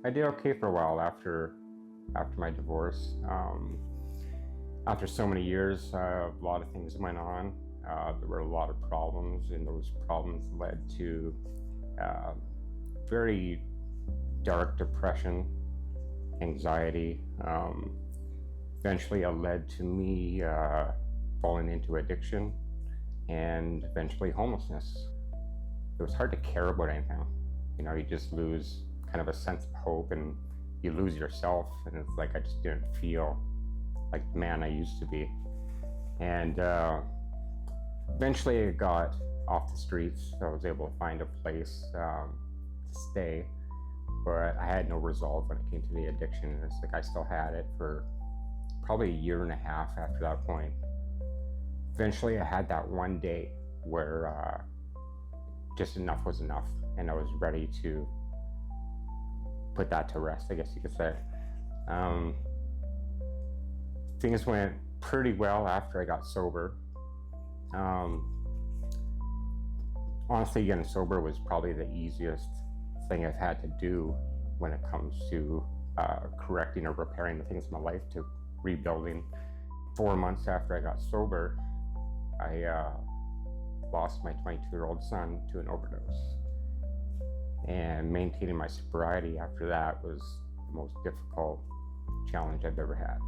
I did okay for a while after my divorce. After so many years, a lot of things went on. There were a lot of problems, and those problems led to very dark depression, anxiety. Eventually, it led to me falling into addiction and eventually homelessness. It was hard to care about anything. You just lose kind of a sense of hope, and you lose yourself, and it's like I just didn't feel like the man I used to be. And eventually I got off the streets. So I was able to find a place to stay, but I had no resolve when it came to the addiction. And it's like I still had it for probably a year and a half after that point. Eventually I had that one day where just enough was enough, and I was ready to put that to rest, I guess you could say. Things went pretty well after I got sober. Honestly, getting sober was probably the easiest thing I've had to do when it comes to correcting or repairing the things in my life, to rebuilding. 4 months after I got sober, I lost my 22-year-old son to an overdose. And maintaining my sobriety after that was the most difficult challenge I've ever had.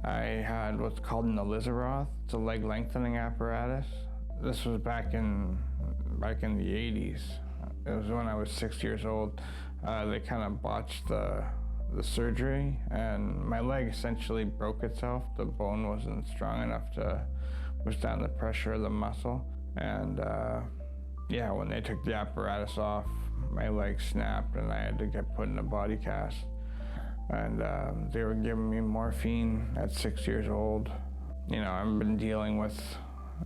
I had what's called an Elizaroth. It's a leg lengthening apparatus. This was back in the 80s. It was when I was 6 years old. They kind of botched the surgery, and my leg essentially broke itself. The bone wasn't strong enough to withstand the pressure of the muscle. And when they took the apparatus off, my leg snapped and I had to get put in a body cast. And they were giving me morphine at 6 years old. I've been dealing with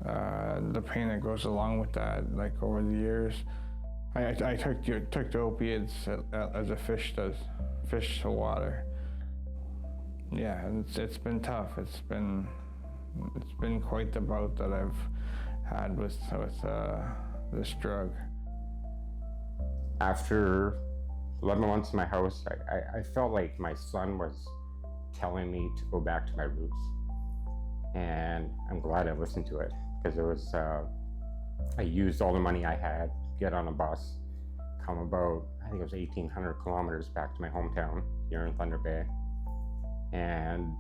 the pain that goes along with that, like over the years. I took the opiates as a fish does, fish to water. Yeah, and it's been tough. It's been quite the bout that I've had with this drug. After 11 months in my house, I felt like my son was telling me to go back to my roots. And I'm glad I listened to it, because it was, I used all the money I had, get on a bus, come about, I think it was 1,800 kilometers back to my hometown here in Thunder Bay. And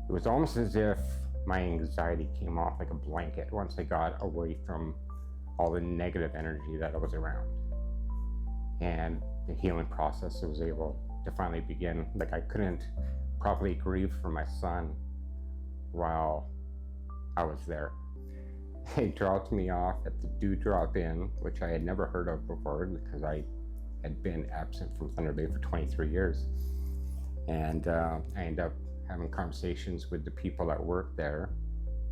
it was almost as if my anxiety came off like a blanket once I got away from all the negative energy that I was around. And the healing process was able to finally begin. Like, I couldn't properly grieve for my son while I was there. They dropped me off at the Do Drop Inn, which I had never heard of before because I had been absent from Thunder Bay for 23 years. And I ended up having conversations with the people that worked there.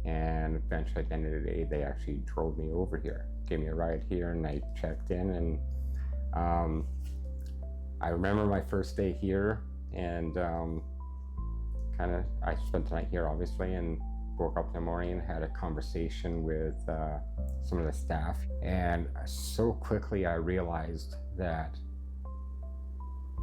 And eventually, at the end of the day, they actually drove me over here, gave me a ride here, and I checked in. And I remember my first day here, and I spent the night here, obviously, and woke up in the morning, had a conversation with some of the staff, and so quickly I realized that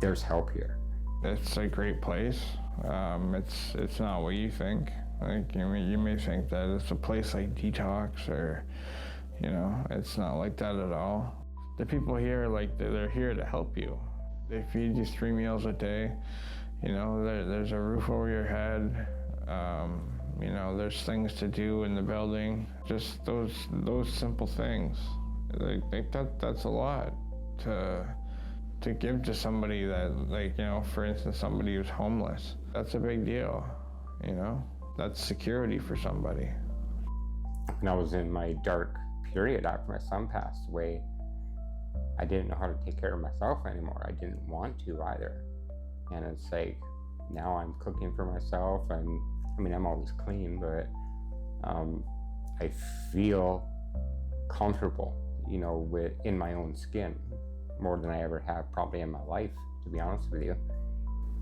there's help here. It's a great place. It's not what you think. Like, you may think that it's a place like Detox, or it's not like that at all. The people here, like, they're here to help you. They feed you 3 meals a day. There's a roof over your head. There's things to do in the building. Just those simple things. Like that's a lot to give to somebody that, for instance, somebody who's homeless. That's a big deal. That's security for somebody. When I was in my dark period after my son passed away, I didn't know how to take care of myself anymore. I didn't want to either. And it's like, now I'm cooking for myself, and I'm always clean, but I feel comfortable, in my own skin, more than I ever have probably in my life, to be honest with you.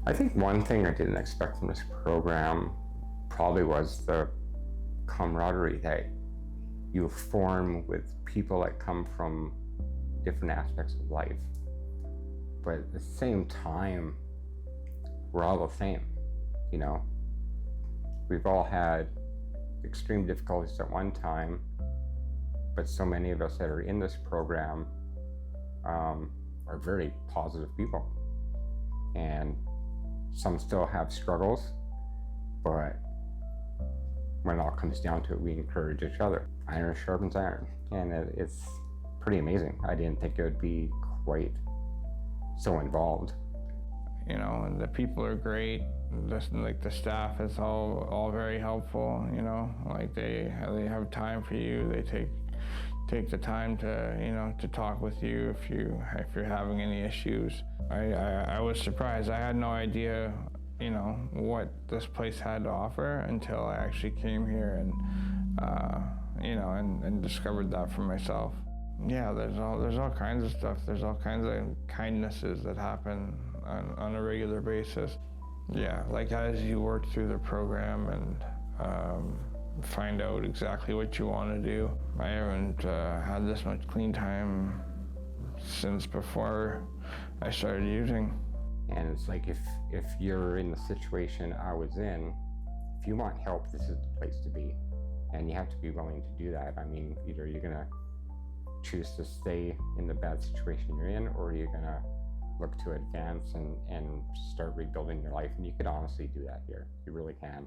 I think one thing I didn't expect from this program probably was the camaraderie that you form with people that come from different aspects of life. but at the same time, we're all the same, you know. We've all had extreme difficulties at one time, but so many of us that are in this program are very positive people. And some still have struggles, but when it all comes down to it, we encourage each other. Iron sharpens iron, and it's pretty amazing. I didn't think it would be quite so involved. You know, and the people are great. Like the staff is all very helpful. You know, like they have time for you. They take the time to talk with you if you're having any issues. I was surprised. I had no idea, what this place had to offer until I actually came here and and discovered that for myself. Yeah, there's all kinds of stuff. There's all kinds of kindnesses that happen on a regular basis. Yeah, like as you work through the program and find out exactly what you want to do. I haven't had this much clean time since before I started using. And it's like if you're in the situation I was in, if you want help, this is the place to be. And you have to be willing to do that. I mean, either you're gonna choose to stay in the bad situation you're in, or you're gonna look to advance and start rebuilding your life. And you could honestly do that here. You really can.